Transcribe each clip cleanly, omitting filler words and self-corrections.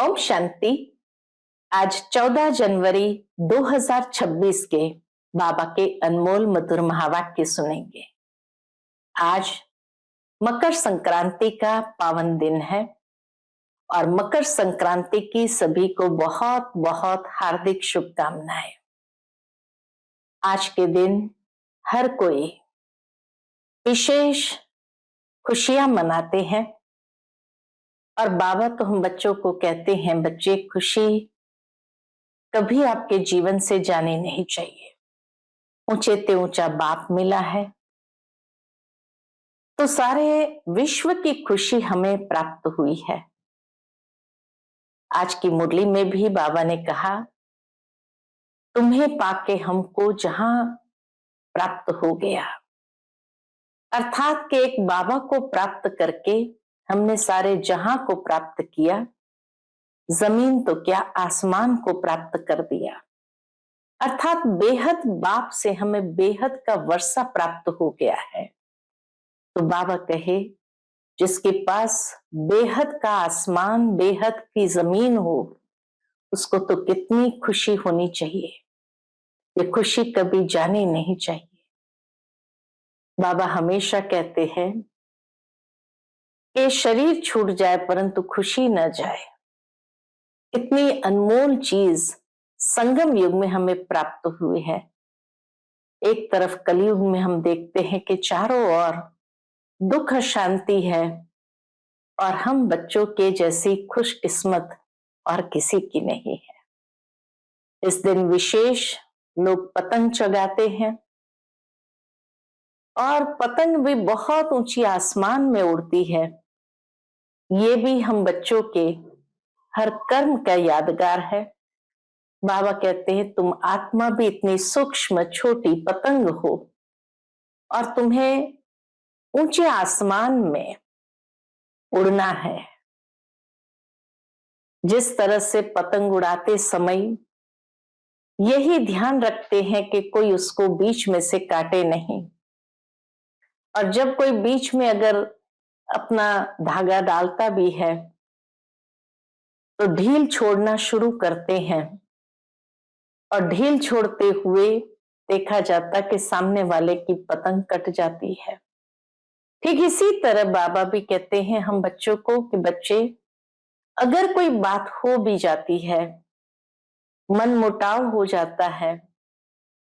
ओम शांति। आज 14 जनवरी 2026 के बाबा के अनमोल मधुर महावाक्य सुनेंगे। आज मकर संक्रांति का पावन दिन है और मकर संक्रांति की सभी को बहुत बहुत हार्दिक शुभकामनाएं। आज के दिन हर कोई विशेष खुशियां मनाते हैं और बाबा तो हम बच्चों को कहते हैं, बच्चे खुशी कभी आपके जीवन से जानी नहीं चाहिए। ऊंचे ते ऊंचा बाप मिला है तो सारे विश्व की खुशी हमें प्राप्त हुई है। आज की मुरली में भी बाबा ने कहा, तुम्हें पाके हमको जहां प्राप्त हो गया, अर्थात कि एक बाबा को प्राप्त करके हमने सारे जहां को प्राप्त किया, जमीन तो क्या आसमान को प्राप्त कर दिया। अर्थात बेहद बाप से हमें बेहद का वर्षा प्राप्त हो गया है। तो बाबा कहे, जिसके पास बेहद का आसमान, बेहद की जमीन हो, उसको तो कितनी खुशी होनी चाहिए। ये खुशी कभी जानी नहीं चाहिए। बाबा हमेशा कहते हैं कि शरीर छूट जाए परंतु खुशी न जाए। इतनी अनमोल चीज संगम युग में हमें प्राप्त हुई है। एक तरफ कलयुग में हम देखते हैं कि चारों ओर दुख शांति है और हम बच्चों के जैसी खुशकिस्मत और किसी की नहीं है। इस दिन विशेष लोग पतंग चगाते हैं और पतंग भी बहुत ऊंची आसमान में उड़ती है। ये भी हम बच्चों के हर कर्म का यादगार है। बाबा कहते हैं, तुम आत्मा भी इतनी सूक्ष्म छोटी पतंग हो और तुम्हें ऊंचे आसमान में उड़ना है। जिस तरह से पतंग उड़ाते समय यही ध्यान रखते हैं कि कोई उसको बीच में से काटे नहीं, और जब कोई बीच में अगर अपना धागा डालता भी है तो ढील छोड़ना शुरू करते हैं और ढील छोड़ते हुए देखा जाता कि सामने वाले की पतंग कट जाती है। ठीक इसी तरह बाबा भी कहते हैं हम बच्चों को कि बच्चे, अगर कोई बात हो भी जाती है, मन मुटाव हो जाता है,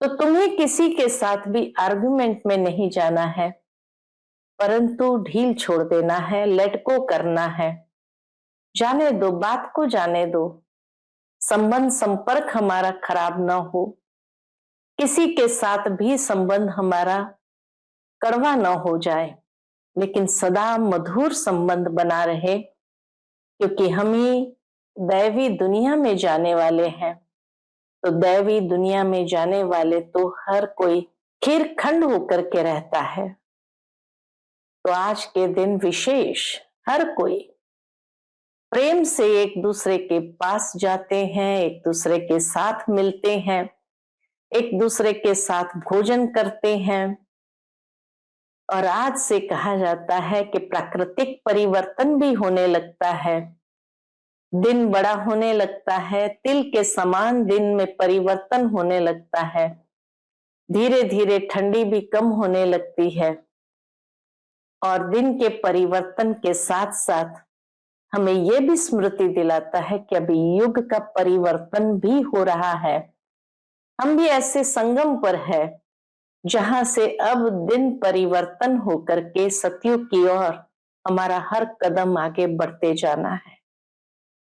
तो तुम्हें किसी के साथ भी आर्गुमेंट में नहीं जाना है, परंतु ढील छोड़ देना है, लेट गो करना है। जाने दो, बात को जाने दो। संबंध संपर्क हमारा खराब ना हो, किसी के साथ भी संबंध हमारा कड़वा न हो जाए, लेकिन सदा मधुर संबंध बना रहे, क्योंकि हम ही दैवी दुनिया में जाने वाले हैं। तो दैवी दुनिया में जाने वाले तो हर कोई खीरखंड होकर के रहता है। तो आज के दिन विशेष हर कोई प्रेम से एक दूसरे के पास जाते हैं, एक दूसरे के साथ मिलते हैं, एक दूसरे के साथ भोजन करते हैं। और आज से कहा जाता है कि प्राकृतिक परिवर्तन भी होने लगता है, दिन बड़ा होने लगता है, तिल के समान दिन में परिवर्तन होने लगता है। धीरे धीरे ठंडी भी कम होने लगती है और दिन के परिवर्तन के साथ साथ हमें यह भी स्मृति दिलाता है कि अभी युग का परिवर्तन भी हो रहा है। हम भी ऐसे संगम पर है जहां से अब दिन परिवर्तन होकर के सतयुग की ओर हमारा हर कदम आगे बढ़ते जाना है।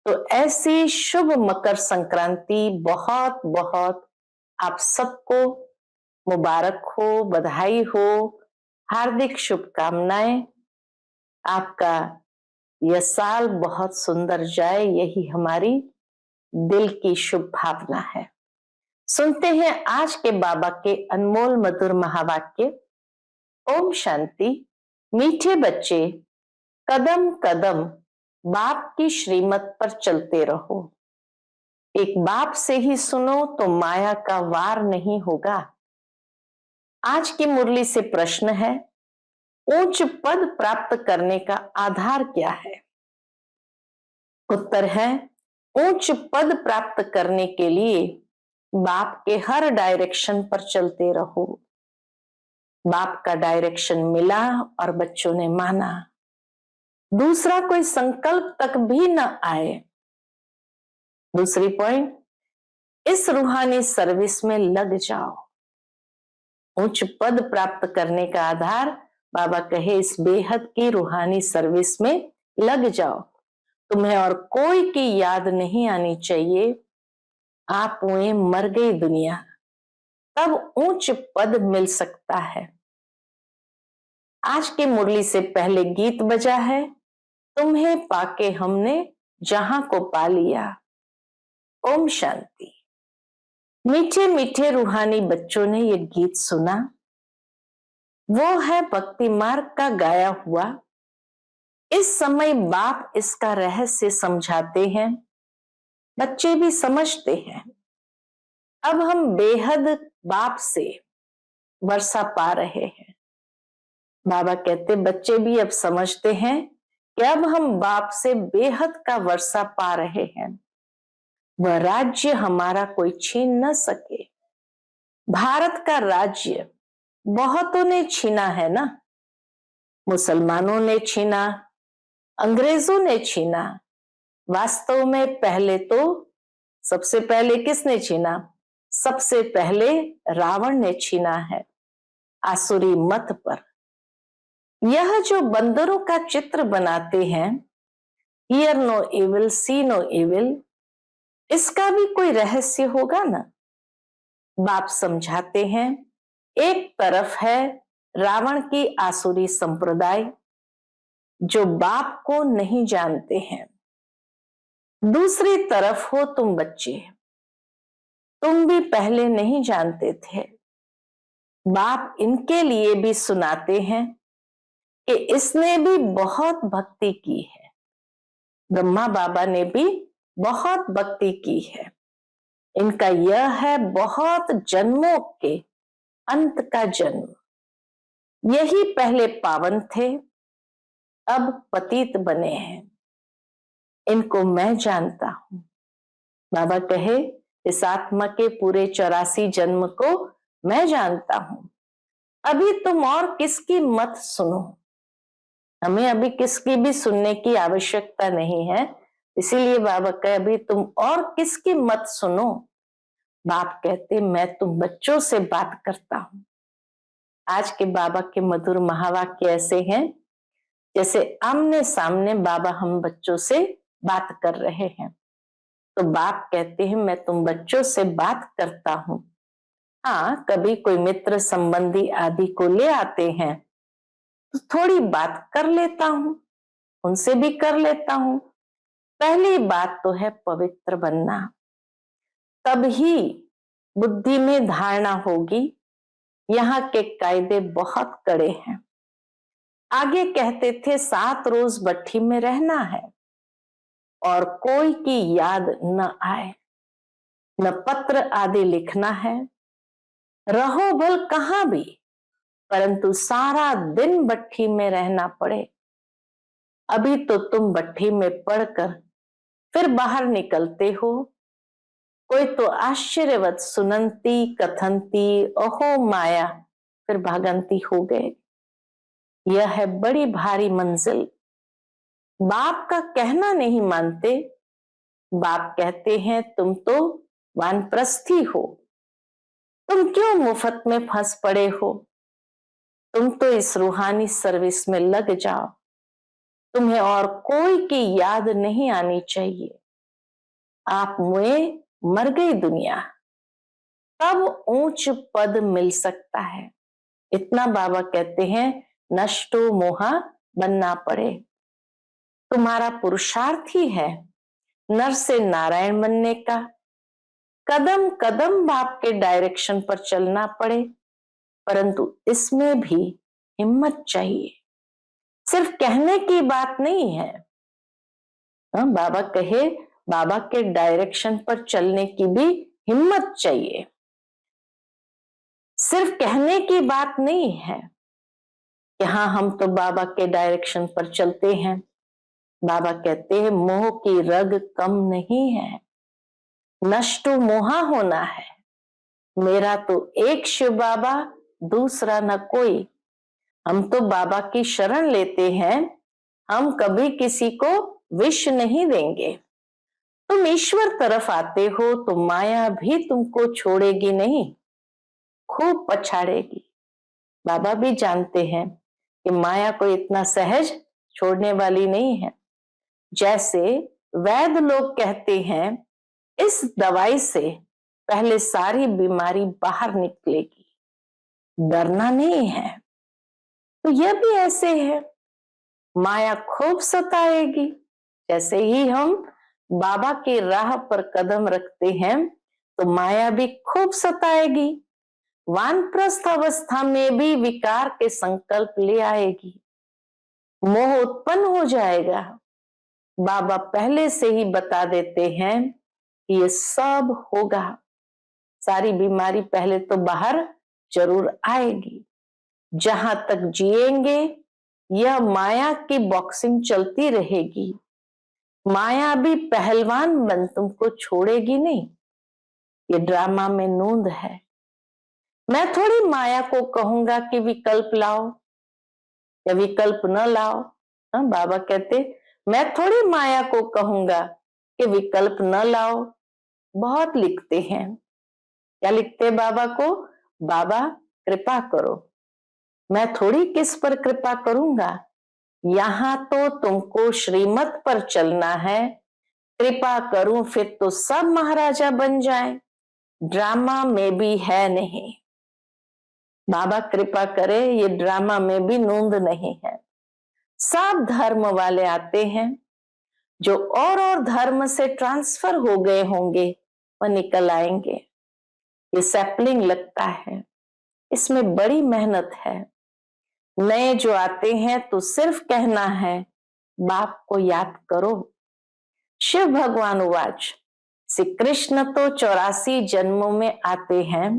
तो ऐसी शुभ मकर संक्रांति बहुत बहुत आप सबको मुबारक हो, बधाई हो, हार्दिक शुभकामनाएं। आपका यह साल बहुत सुंदर जाए, यही हमारी दिल की शुभ भावना है। सुनते हैं आज के बाबा के अनमोल मधुर महावाक्य। ओम शांति। मीठे बच्चे, कदम कदम बाप की श्रीमत पर चलते रहो। एक बाप से ही सुनो तो माया का वार नहीं होगा। आज की मुरली से प्रश्न है, उच्च पद प्राप्त करने का आधार क्या है? उत्तर है, उच्च पद प्राप्त करने के लिए बाप के हर डायरेक्शन पर चलते रहो। बाप का डायरेक्शन मिला और बच्चों ने माना, दूसरा कोई संकल्प तक भी न आए। दूसरी पॉइंट, इस रूहानी सर्विस में लग जाओ। उच्च पद प्राप्त करने का आधार बाबा कहे इस बेहद की रूहानी सर्विस में लग जाओ। तुम्हें और कोई की याद नहीं आनी चाहिए। आप हुए मर गई दुनिया, तब उच्च पद मिल सकता है। आज की मुरली से पहले गीत बजा है, तुम्हें पाके हमने जहां को पा लिया। ओम शांति। मीठे मीठे रूहानी बच्चों ने ये गीत सुना। वो है भक्ति मार्ग का गाया हुआ। इस समय बाप इसका रहस्य समझाते हैं, बच्चे भी समझते हैं। अब हम बेहद बाप से वर्षा पा रहे हैं। बाबा कहते बच्चे भी अब समझते हैं कि अब हम बाप से बेहद का वर्षा पा रहे हैं। वह राज्य हमारा कोई छीन न सके। भारत का राज्य बहुतों ने छीना है ना। मुसलमानों ने छीना, अंग्रेजों ने छीना। वास्तव में पहले तो सबसे पहले किसने छीना? सबसे पहले रावण ने छीना है, आसुरी मत पर। यह जो बंदरों का चित्र बनाते हैं, hear no evil see no evil, इसका भी कोई रहस्य होगा ना। बाप समझाते हैं, एक तरफ है रावण की आसुरी संप्रदाय जो बाप को नहीं जानते हैं, दूसरी तरफ हो तुम बच्चे। तुम भी पहले नहीं जानते थे। बाप इनके लिए भी सुनाते हैं कि इसने भी बहुत भक्ति की है। ब्रह्मा बाबा ने भी बहुत भक्ति की है। इनका यह है बहुत जन्मों के अंत का जन्म। यही पहले पावन थे, अब पतित बने हैं। इनको मैं जानता हूं। बाबा कहे इस आत्मा के पूरे 84 जन्म को मैं जानता हूं। अभी तुम और किसकी मत सुनो। हमें अभी किसकी भी सुनने की आवश्यकता नहीं है। इसीलिए बाबा कहे अभी तुम और किसकी मत सुनो। बाप कहते मैं तुम बच्चों से बात करता हूं। आज के बाबा के मधुर महावाक्य ऐसे हैं जैसे आमने सामने बाबा हम बच्चों से बात कर रहे हैं। तो बाप कहते हैं मैं तुम बच्चों से बात करता हूं। हाँ, कभी कोई मित्र संबंधी आदि को ले आते हैं तो थोड़ी बात कर लेता हूं, उनसे भी कर लेता हूं। पहली बात तो है पवित्र बनना, तभी बुद्धि में धारणा होगी। यहाँ के कायदे बहुत कड़े हैं। आगे कहते थे 7 रोज भट्ठी में रहना है और कोई की याद न आए, न पत्र आदि लिखना है। रहो भल कहां भी, परंतु सारा दिन भट्ठी में रहना पड़े। अभी तो तुम भट्ठी में पड़कर फिर बाहर निकलते हो। कोई तो आश्चर्यवत सुनंती कथनती ओहो माया, फिर भागंती हो गए। यह है बड़ी भारी मंजिल। बाप का कहना नहीं मानते। बाप कहते हैं तुम तो वानप्रस्थी हो, तुम क्यों मुफ्त में फंस पड़े हो। तुम तो इस रूहानी सर्विस में लग जाओ। तुम्हें और कोई की याद नहीं आनी चाहिए। आप मुए मर गई दुनिया, तब ऊंच पद मिल सकता है। इतना बाबा कहते हैं नष्टो मोहा बनना पड़े। तुम्हारा पुरुषार्थ ही है नर से नारायण बनने का। कदम कदम बाप के डायरेक्शन पर चलना पड़े, परंतु इसमें भी हिम्मत चाहिए। सिर्फ कहने की बात नहीं है। बाबा कहे बाबा के डायरेक्शन पर चलने की भी हिम्मत चाहिए। सिर्फ कहने की बात नहीं है कि हाँ हम तो बाबा के डायरेक्शन पर चलते हैं। बाबा कहते हैं मोह की रग कम नहीं है, नष्टो मोहा होना है। मेरा तो एक शिव बाबा, दूसरा न कोई। हम तो बाबा की शरण लेते हैं, हम कभी किसी को विष नहीं देंगे। तुम ईश्वर तरफ आते हो तो माया भी तुमको छोड़ेगी नहीं, खूब पछाड़ेगी। बाबा भी जानते हैं कि माया को इतना सहज छोड़ने वाली नहीं है। जैसे वैद्य लोग कहते हैं इस दवाई से पहले सारी बीमारी बाहर निकलेगी, डरना नहीं है। तो यह भी ऐसे है, माया खूब सताएगी। जैसे ही हम बाबा की राह पर कदम रखते हैं तो माया भी खूब सताएगी, वानप्रस्थ अवस्था में भी विकार के संकल्प ले आएगी, मोह उत्पन्न हो जाएगा। बाबा पहले से ही बता देते हैं कि ये सब होगा, सारी बीमारी पहले तो बाहर जरूर आएगी। जहां तक जिएंगे यह माया की बॉक्सिंग चलती रहेगी, माया भी पहलवान बन तुमको छोड़ेगी नहीं। ये ड्रामा में नूंद है। मैं थोड़ी माया को कहूंगा कि विकल्प लाओ या विकल्प न लाओ। बाबा कहते मैं थोड़ी माया को कहूंगा कि विकल्प न लाओ। बहुत लिखते हैं, क्या लिखते बाबा को? बाबा कृपा करो। मैं थोड़ी किस पर कृपा करूंगा, यहां तो तुमको श्रीमत पर चलना है। कृपा करूं फिर तो सब महाराजा बन जाएं, ड्रामा में भी है नहीं। बाबा कृपा करे, ये ड्रामा में भी नूंद नहीं है। सब धर्म वाले आते हैं, जो और धर्म से ट्रांसफर हो गए होंगे वह निकल आएंगे। ये सैपलिंग लगता है, इसमें बड़ी मेहनत है। नए जो आते हैं तो सिर्फ कहना है बाप को याद करो। शिव भगवान उवाच, श्री कृष्ण तो 84 जन्मों में आते हैं,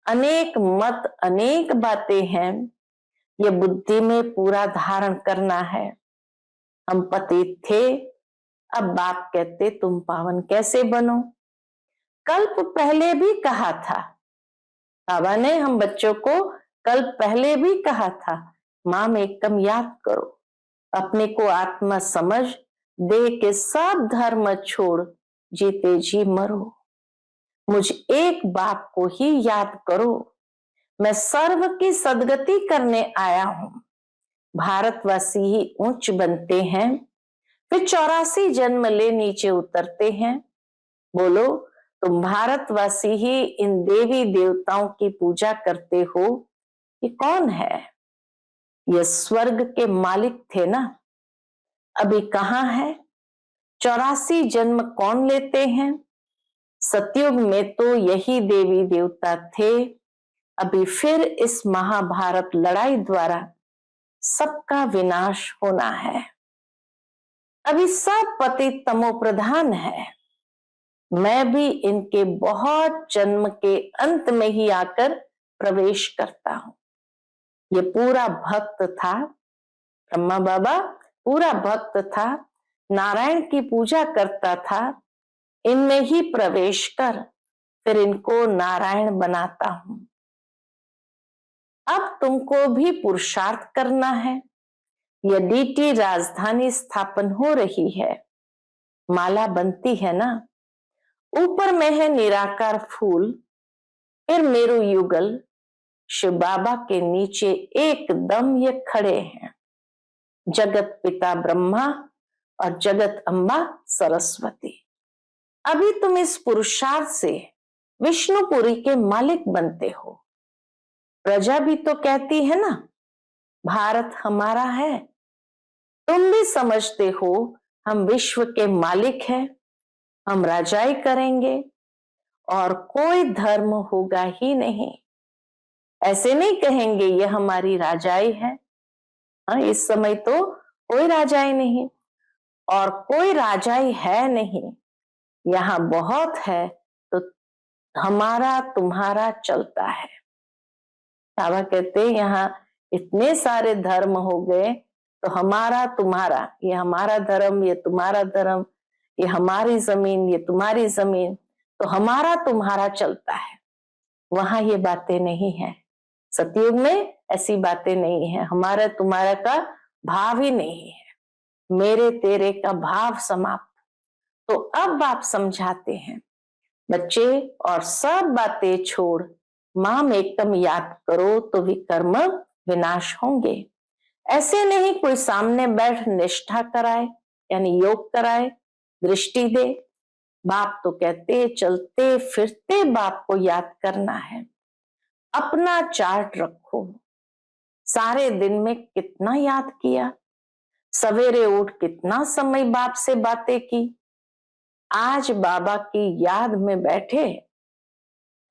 अनेक मत अनेक बातें हैं, ये बुद्धि में पूरा धारण करना है। हम पतित थे, अब बाप कहते तुम पावन कैसे बनो। कल्प पहले भी कहा था, बाबा ने हम बच्चों को कल्प पहले भी कहा था, माम एकम याद करो, अपने को आत्मा समझ, देह के सब धर्म छोड़, जीते जी मरो। मुझ एक बाप को ही याद करो, मैं सर्व की सदगति करने आया हूं। भारतवासी ही ऊंच बनते हैं, फिर 84 जन्म ले नीचे उतरते हैं। बोलो तुम भारतवासी ही इन देवी देवताओं की पूजा करते हो, ये कौन है? ये स्वर्ग के मालिक थे ना, अभी कहाँ है? 84 जन्म कौन लेते हैं? सतयुग में तो यही देवी देवता थे, अभी फिर इस महाभारत लड़ाई द्वारा सबका विनाश होना है। अभी सब पतित तमो प्रधान है, मैं भी इनके बहुत जन्म के अंत में ही आकर प्रवेश करता हूं। ये पूरा भक्त था, ब्रह्मा बाबा पूरा भक्त था, नारायण की पूजा करता था, इनमें ही प्रवेश कर फिर इनको नारायण बनाता हूं। अब तुमको भी पुरुषार्थ करना है। यह डीटी राजधानी स्थापन हो रही है, माला बनती है ना, ऊपर में है निराकार फूल, फिर मेरु युगल, शिव बाबा के नीचे एकदम ये खड़े हैं, जगत पिता ब्रह्मा और जगत अम्बा सरस्वती। अभी तुम इस पुरुषार्थ से विष्णुपुरी के मालिक बनते हो। प्रजा भी तो कहती है ना भारत हमारा है, तुम भी समझते हो हम विश्व के मालिक हैं, हम राजाई करेंगे और कोई धर्म होगा ही नहीं। ऐसे नहीं कहेंगे ये हमारी राजाई है। हाँ, इस समय तो कोई राजाई नहीं और कोई राजाई है नहीं, यहाँ बहुत है तो हमारा तुम्हारा चलता है। बाबा कहते हैं यहाँ इतने सारे धर्म हो गए, तो हमारा तुम्हारा, ये हमारा धर्म, ये तुम्हारा धर्म, ये हमारी जमीन, ये तुम्हारी जमीन, तो हमारा तुम्हारा चलता है। वहां ये बातें नहीं है। सतयुग में ऐसी बातें नहीं है। हमारा तुम्हारा का भाव ही नहीं है, मेरे तेरे का भाव समाप्त। तो अब आप समझाते हैं बच्चे, और सब बातें छोड़ माम एकम याद करो तो विकर्म विनाश होंगे। ऐसे नहीं कोई सामने बैठ निष्ठा कराए, यानी योग कराए, दृष्टि दे। बाप तो कहते चलते फिरते बाप को याद करना है। अपना चार्ट रखो, सारे दिन में कितना याद किया, सवेरे उठ कितना समय बाप से बातें की, आज बाबा की याद में बैठे।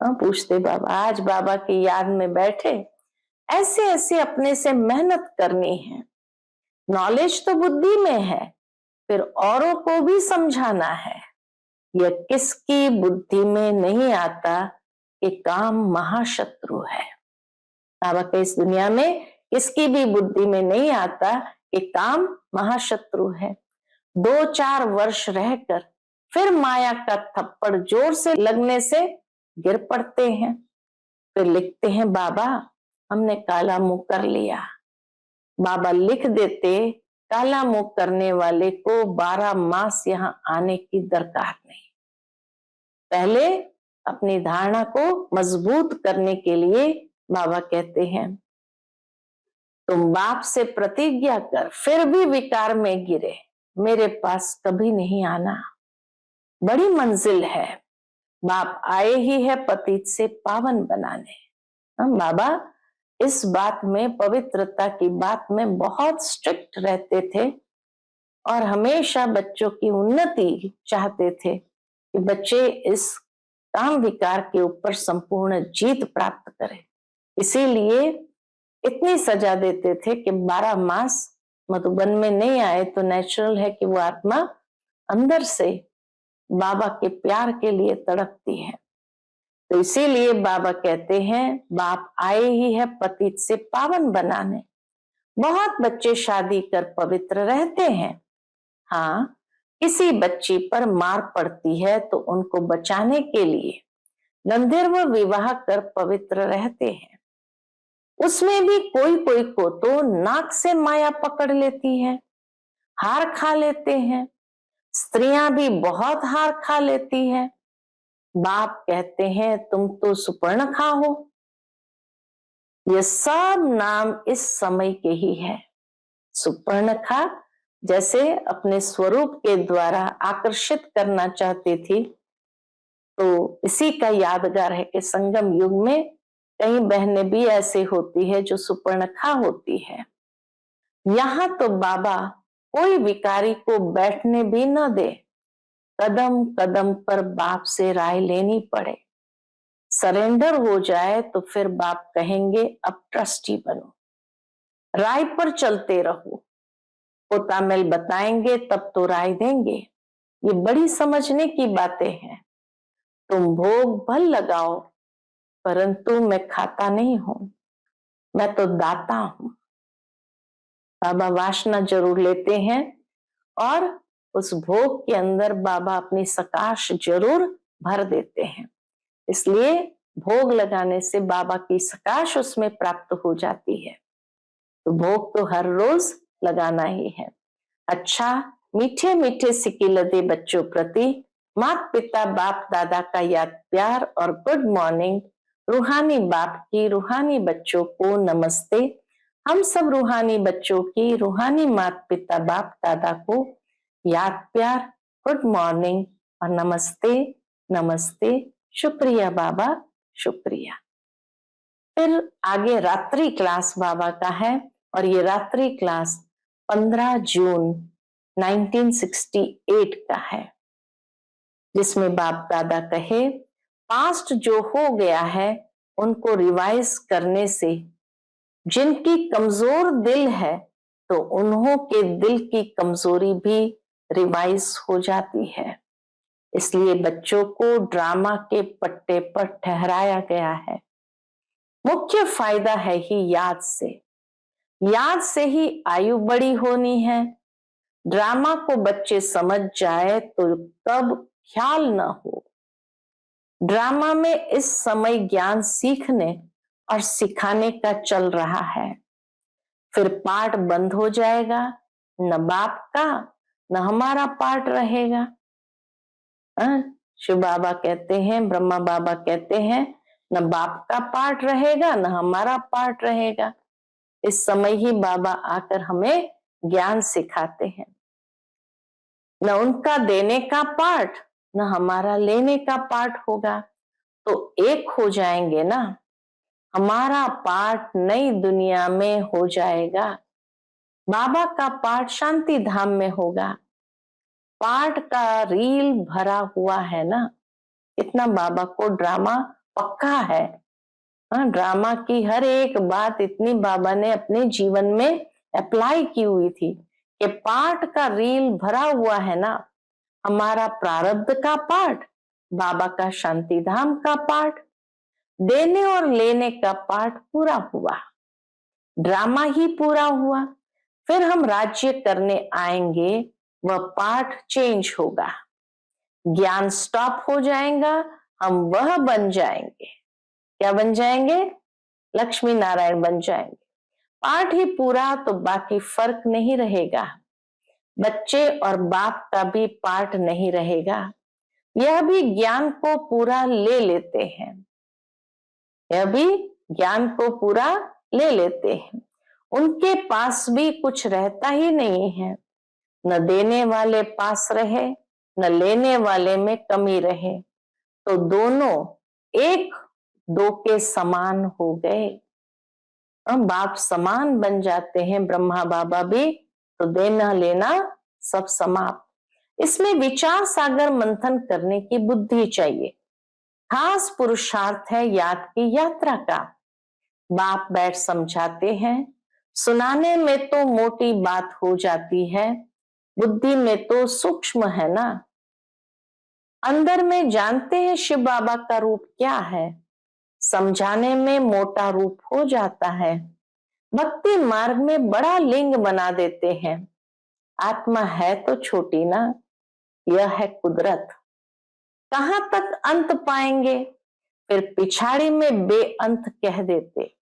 पूछते बाबा, आज बाबा की याद में बैठे। ऐसे ऐसे अपने से मेहनत करनी है। नॉलेज तो बुद्धि में है, फिर औरों को भी समझाना है। यह किसकी बुद्धि में नहीं आता कि काम महाशत्रु है। बाबा के इस दुनिया में किसकी भी बुद्धि में नहीं आता कि काम महाशत्रु है। 2-4 वर्ष रहकर फिर माया का थप्पड़ जोर से लगने से गिर पड़ते हैं। फिर लिखते हैं बाबा हमने काला मुंह कर लिया। बाबा लिख देते काला मुंह करने वाले को 12 मास यहाँ आने की दरकार नहीं। पहले अपनी धारणा को मजबूत करने के लिए बाबा कहते हैं तुम बाप से प्रतिज्ञा कर फिर भी विकार में गिरे, मेरे पास कभी नहीं आना। बड़ी मंजिल है, बाप आए ही है पतित से पावन बनाने। बाबा इस बात में, पवित्रता की बात में बहुत स्ट्रिक्ट रहते थे और हमेशा बच्चों की उन्नति चाहते थे कि बच्चे इस काम विकार के ऊपर संपूर्ण जीत प्राप्त करें। इसीलिए इतनी सजा देते थे कि 12 मास मधुबन में नहीं आए तो नेचुरल है कि वो आत्मा अंदर से बाबा के प्यार के लिए तड़पती है। तो इसीलिए बाबा कहते हैं बाप आए ही है पतित से पावन बनाने। बहुत बच्चे शादी कर पवित्र रहते हैं। हाँ, किसी बच्ची पर मार पड़ती है तो उनको बचाने के लिए गंधर्व विवाह कर पवित्र रहते हैं। उसमें भी कोई कोई को तो नाक से माया पकड़ लेती है, हार खा लेते हैं। स्त्रियां भी बहुत हार खा लेती हैं। बाप कहते हैं तुम तो सुपर्णखा हो। ये सब नाम इस समय के ही है। सुपर्णखा जैसे अपने स्वरूप के द्वारा आकर्षित करना चाहती थी, तो इसी का यादगार है कि संगम युग में कई बहनें भी ऐसे होती है जो सुपर्णखा होती है। यहाँ तो बाबा कोई विकारी को बैठने भी न दे, कदम कदम पर बाप से राय लेनी पड़े। सरेंडर हो जाए तो फिर बाप कहेंगे अब ट्रस्टी बनो, राय पर चलते रहो। पोतामेल बताएंगे तब तो राय देंगे। ये बड़ी समझने की बातें हैं। तुम भोग भल लगाओ परंतु मैं खाता नहीं हूं, मैं तो दाता हूं। बाबा वासना जरूर लेते हैं और उस भोग के अंदर बाबा अपनी सकाश जरूर भर देते हैं। इसलिए भोग लगाने से बाबा की सकाश उसमें प्राप्त हो जाती है। तो भोग तो हर रोज लगाना ही है। अच्छा, मीठे मीठे सिकिलदे बच्चों प्रति माता पिता बाप दादा का याद प्यार और गुड मॉर्निंग। रूहानी बाप की रूहानी बच्चों को नमस्ते। हम सब रूहानी बच्चों की रूहानी माता पिता बाप दादा को याद प्यार, गुड मॉर्निंग और नमस्ते नमस्ते। शुक्रिया बाबा, शुक्रिया। फिर आगे रात्रि क्लास बाबा का है और ये रात्रि क्लास 15 जून 1968 का है, जिसमें बाप दादा कहे पास्ट जो हो गया है उनको रिवाइज करने से जिनकी कमजोर दिल है तो उन्हों के दिल की कमजोरी भी रिवाइज हो जाती है। इसलिए बच्चों को ड्रामा के पट्टे पर ठहराया गया है। मुख्य फायदा है ही याद से। याद से ही आयु बड़ी होनी है। ड्रामा को बच्चे समझ जाए तो तब ख्याल न हो। ड्रामा में इस समय ज्ञान सीखने और सिखाने का चल रहा है। फिर पाठ बंद हो जाएगा, न बाप का न हमारा पाठ रहेगा। शिव बाबा कहते हैं, ब्रह्मा बाबा कहते हैं, न बाप का पाठ रहेगा न हमारा पाठ रहेगा। इस समय ही बाबा आकर हमें ज्ञान सिखाते हैं। न उनका देने का पाठ न हमारा लेने का पाठ होगा, तो एक हो जाएंगे ना। हमारा पाठ नई दुनिया में हो जाएगा, बाबा का पाठ शांति धाम में होगा। पाठ का रील भरा हुआ है ना, इतना बाबा को ड्रामा पक्का है। ड्रामा की हर एक बात इतनी बाबा ने अपने जीवन में अप्लाई की हुई थी कि पाठ का रील भरा हुआ है ना। हमारा प्रारब्ध का पाठ, बाबा का शांति धाम का पाठ, देने और लेने का पाठ पूरा हुआ, ड्रामा ही पूरा हुआ। फिर हम राज्य करने आएंगे, वह पाठ चेंज होगा, ज्ञान स्टॉप हो जाएगा, हम वह बन जाएंगे। क्या बन जाएंगे? लक्ष्मी नारायण बन जाएंगे। पाठ ही पूरा तो बाकी फर्क नहीं रहेगा। बच्चे और बाप का भी पाठ नहीं रहेगा। यह भी ज्ञान को पूरा ले लेते हैं, यह भी ज्ञान को पूरा ले लेते हैं। उनके पास भी कुछ रहता ही नहीं है। न देने वाले पास रहे न लेने वाले में कमी रहे, तो दोनों एक दो के समान हो गए। हम बाप समान बन जाते हैं, ब्रह्मा बाबा भी, तो देना लेना सब समाप्त। इसमें विचार सागर मंथन करने की बुद्धि चाहिए। खास पुरुषार्थ है याद की यात्रा का। बाप बैठ समझाते हैं, सुनाने में तो मोटी बात हो जाती है, बुद्धि में तो सूक्ष्म है ना। अंदर में जानते हैं शिव बाबा का रूप क्या है, समझाने में मोटा रूप हो जाता है। भक्ति मार्ग में बड़ा लिंग बना देते हैं। आत्मा है तो छोटी ना, यह है कुदरत। कहां तक अंत पाएंगे, फिर पिछाड़ी में बेअंत कह देते।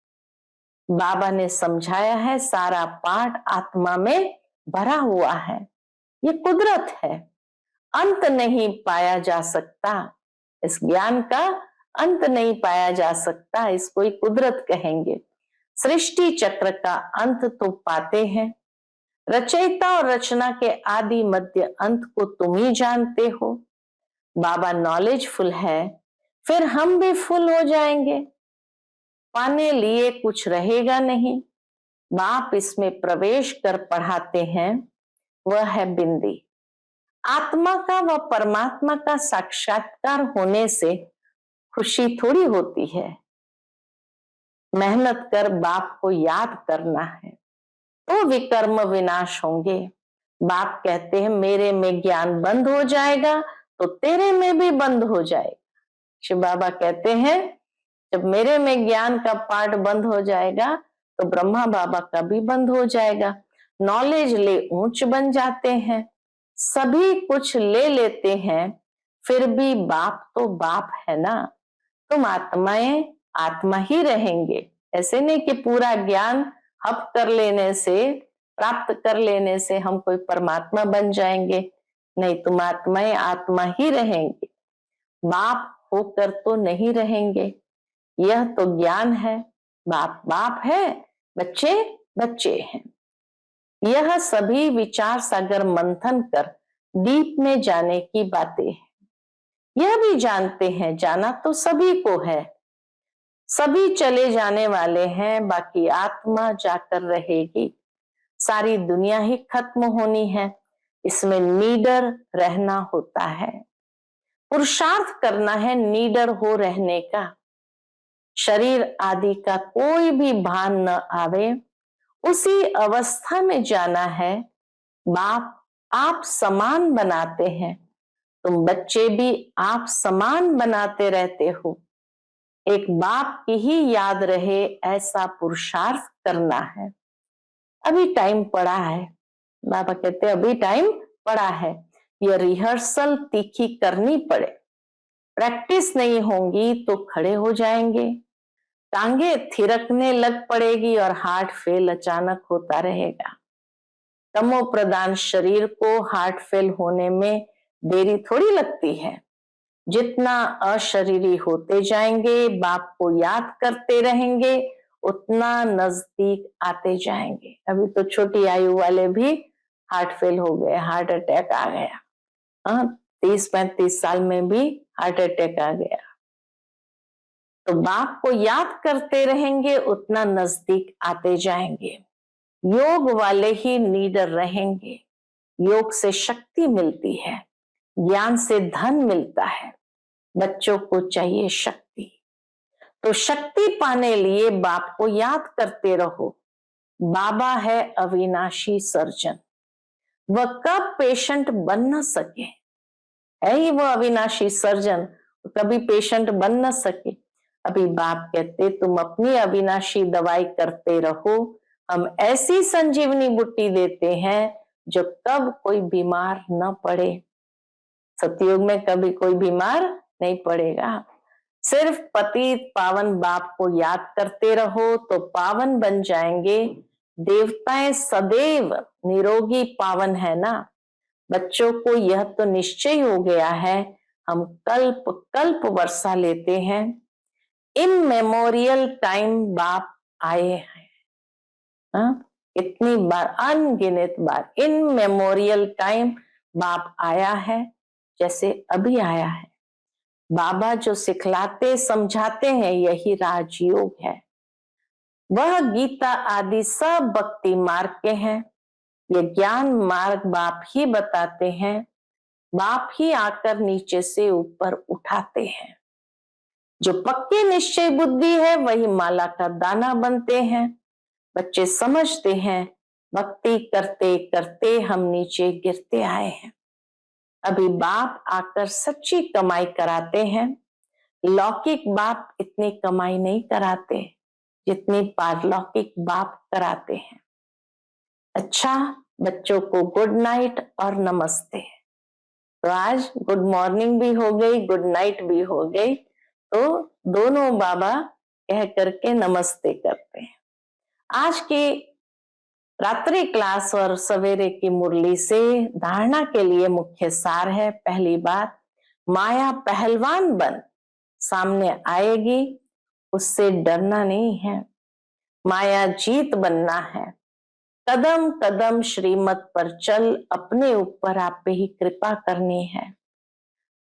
बाबा ने समझाया है, सारा पाठ आत्मा में भरा हुआ है, ये कुदरत है, अंत नहीं पाया जा सकता। इस ज्ञान का अंत नहीं पाया जा सकता, इसको ही कुदरत कहेंगे। सृष्टि चक्र का अंत तो पाते हैं, रचयिता और रचना के आदि मध्य अंत को तुम ही जानते हो। बाबा नॉलेजफुल है, फिर हम भी फुल हो जाएंगे, पाने लिए कुछ रहेगा नहीं। बाप इसमें प्रवेश कर पढ़ाते हैं, वह है बिंदी। आत्मा का व परमात्मा का साक्षात्कार होने से खुशी थोड़ी होती है। मेहनत कर बाप को याद करना है, तो विकर्म विनाश होंगे। बाप कहते हैं, मेरे में ज्ञान बंद हो जाएगा तो तेरे में भी बंद हो जाएगा। शिव बाबा कहते हैं, जब मेरे में ज्ञान का पाठ बंद हो जाएगा तो ब्रह्मा बाबा का भी बंद हो जाएगा। नॉलेज ले ऊंच बन जाते हैं, सभी कुछ ले लेते हैं, फिर भी बाप तो बाप है ना। तुम आत्माएं आत्मा ही रहेंगे। ऐसे नहीं कि पूरा ज्ञान हप कर लेने से, प्राप्त कर लेने से हम कोई परमात्मा बन जाएंगे। नहीं, तुम आत्माएं आत्मा ही रहेंगे, बाप होकर तो नहीं रहेंगे। यह तो ज्ञान है, बाप बाप है, बच्चे बच्चे हैं। यह सभी विचार सागर मंथन कर डीप में जाने की बातें हैं। यह भी जानते हैं, जाना तो सभी को है, सभी चले जाने वाले हैं, बाकी आत्मा जाकर रहेगी। सारी दुनिया ही खत्म होनी है, इसमें नीडर रहना होता है, पुरुषार्थ करना है नीडर हो रहने का। शरीर आदि का कोई भी भान न आवे, उसी अवस्था में जाना है। बाप आप समान बनाते हैं, तुम बच्चे भी आप समान बनाते रहते हो। एक बाप की ही याद रहे, ऐसा पुरुषार्थ करना है। अभी टाइम पड़ा है। बाबा कहते अभी टाइम पड़ा है, ये रिहर्सल तीखी करनी पड़े, प्रैक्टिस नहीं होगी तो खड़े हो जाएंगे, टांगे थिरकने लग पड़ेगी और हार्ट फेल अचानक होता रहेगा। तमो प्रधान शरीर को हार्ट फेल होने में देरी थोड़ी लगती है। जितना अशरीरी होते जाएंगे, बाप को याद करते रहेंगे, उतना नजदीक आते जाएंगे। अभी तो छोटी आयु वाले भी हार्ट फेल हो गए, हार्ट अटैक आ गया। 30-35 साल में भी हार्ट अटैक आ गया। तो बाप को याद करते रहेंगे, उतना नजदीक आते जाएंगे। योग वाले ही नीडर रहेंगे। योग से शक्ति मिलती है, ज्ञान से धन मिलता है। बच्चों को चाहिए शक्ति, तो शक्ति पाने लिए बाप को याद करते रहो। बाबा है अविनाशी सर्जन, वह कब पेशेंट बन न सके, है ही वो अविनाशी सर्जन, कभी पेशेंट बन न सके। अभी बाप कहते तुम अपनी अविनाशी दवाई करते रहो, हम ऐसी संजीवनी बुट्टी देते हैं जो कब कोई बीमार न पड़े। सतयुग में कभी कोई बीमार नहीं पड़ेगा। सिर्फ पतित पावन बाप को याद करते रहो तो पावन बन जाएंगे। देवताएं सदैव निरोगी पावन है ना। बच्चों को यह तो निश्चय हो गया है, हम कल्प कल्प वर्षा लेते हैं। इममेमोरियल टाइम बाप आए हैं, इतनी बार, अनगिनत बार इममेमोरियल टाइम बाप आया है, जैसे अभी आया है। बाबा जो सिखलाते समझाते हैं यही राजयोग है। वह गीता आदि सब भक्ति मार्ग के हैं। ये ज्ञान मार्ग बाप ही बताते हैं, बाप ही आकर नीचे से ऊपर उठाते हैं। जो पक्की निश्चय बुद्धि है वही माला का दाना बनते हैं। बच्चे समझते हैं भक्ति करते करते हम नीचे गिरते आए हैं। अभी बाप आकर सच्ची कमाई कराते हैं। लौकिक बाप इतनी कमाई नहीं कराते जितनी पारलौकिक बाप कराते हैं। अच्छा, बच्चों को गुड नाइट और नमस्ते। तो आज गुड मॉर्निंग भी हो गई, गुड नाइट भी हो गई, तो दोनों बाबा कह करके नमस्ते करते हैं। आज की रात्रि क्लास और सवेरे की मुरली से धारणा के लिए मुख्य सार है। पहली बात, माया पहलवान बन सामने आएगी, उससे डरना नहीं है, माया जीत बनना है। कदम कदम श्रीमत पर चल, अपने ऊपर आप पे ही कृपा करनी है।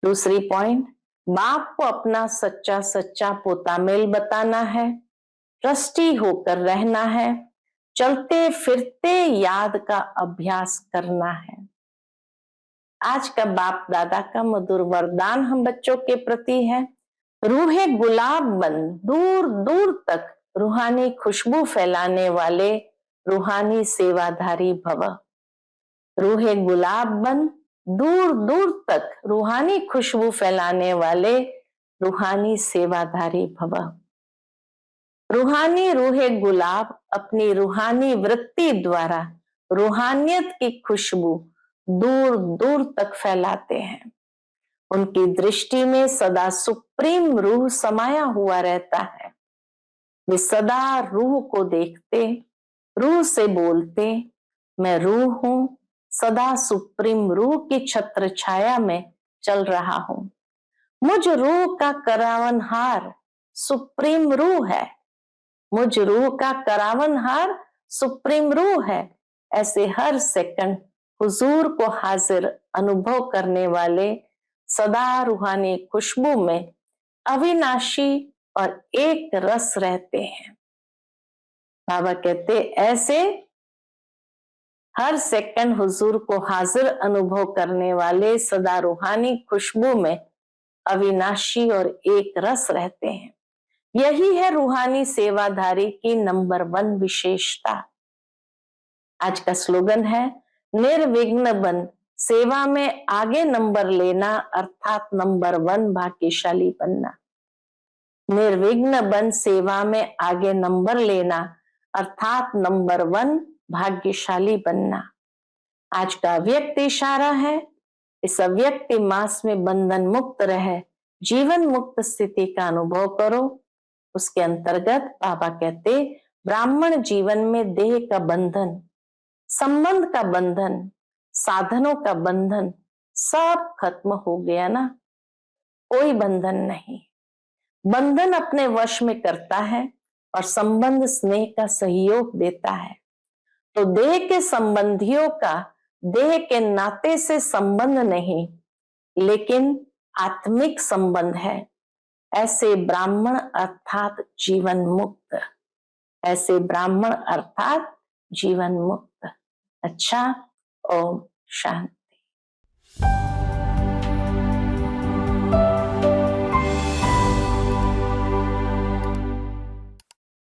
दूसरी पॉइंट, बाप को अपना सच्चा सच्चा पोता मेल बताना है, ट्रस्टी होकर रहना है, चलते फिरते याद का अभ्यास करना है। आज का बाप दादा का मधुर वरदान हम बच्चों के प्रति है, रूहे गुलाब बन दूर दूर तक रूहानी खुशबू फैलाने वाले रूहानी सेवाधारी भव। रूहे गुलाब बन दूर दूर तक रूहानी खुशबू फैलाने वाले रूहानी सेवाधारी भव। रूहानी रूहे गुलाब अपनी रूहानी वृत्ति द्वारा रूहानियत की खुशबू दूर दूर तक फैलाते हैं। उनकी दृष्टि में सदा सुप्रीम रूह समाया हुआ रहता है। वे सदा रूह को देखते, रूह से बोलते, मैं रूह हूं, सदा सुप्रीम रूह की छत्र छाया में चल रहा हूं। मुझ रूह का करावनहार सुप्रीम रूह है, मुझ रूह का करावनहार सुप्रीम रूह है। ऐसे हर सेकंड हुजूर को हाजिर अनुभव करने वाले सदा रूहानी खुशबू में अविनाशी और एक रस रहते हैं। बाबा कहते ऐसे हर सेकंड हुजूर को हाजिर अनुभव करने वाले सदा रूहानी खुशबू में अविनाशी और एक रस रहते हैं। यही है रूहानी सेवाधारी की नंबर 1 विशेषता। आज का स्लोगन है, निर्विघ्न बन सेवा में आगे नंबर लेना, अर्थात नंबर 1 भाग्यशाली बनना। निर्विघ्न बन सेवा में आगे नंबर लेना, अर्थात नंबर 1 भाग्यशाली बनना। आज का अव्यक्त इशारा है, इस अव्यक्त मास में बंधन मुक्त रहे, जीवन मुक्त स्थिति का अनुभव करो। उसके अंतर्गत बाबा कहते ब्राह्मण जीवन में देह का बंधन, संबंध का बंधन, साधनों का बंधन सब खत्म हो गया ना, कोई बंधन नहीं। बंधन अपने वश में करता है और संबंध स्नेह का सहयोग देता है। तो देह के संबंधियों का देह के नाते से संबंध नहीं, लेकिन आत्मिक संबंध है। ऐसे ब्राह्मण अर्थात जीवन मुक्त, ऐसे ब्राह्मण अर्थात जीवन मुक्त। अच्छा, ओम शांति।